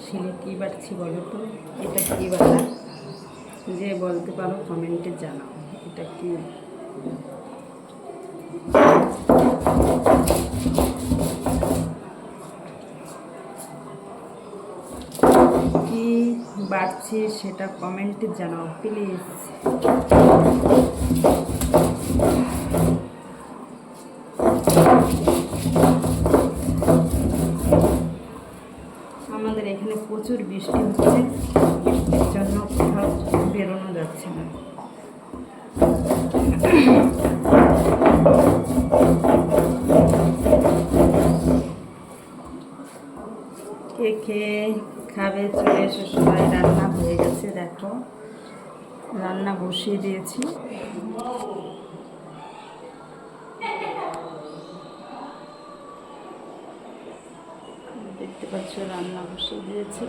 শিলে কী বাটছি বলো তো? এটা কী বাটা? যে বলতে পারো কমেন্টে জানাও এটা কি। কি বাড়ছে সেটা কমেন্টে জানাও প্লিজ। আমাদের এখানে প্রচুর বৃষ্টি হচ্ছে, বৃষ্টির জন্য কোথাও বেরোনো যাচ্ছে না। কে কে খাবে চলে এসো সবাই। রান্না হয়ে গেছে, দেখো রান্না বসিয়ে দিয়েছি। দেখতে পাচ্ছ রান্না বসিয়ে দিয়েছি।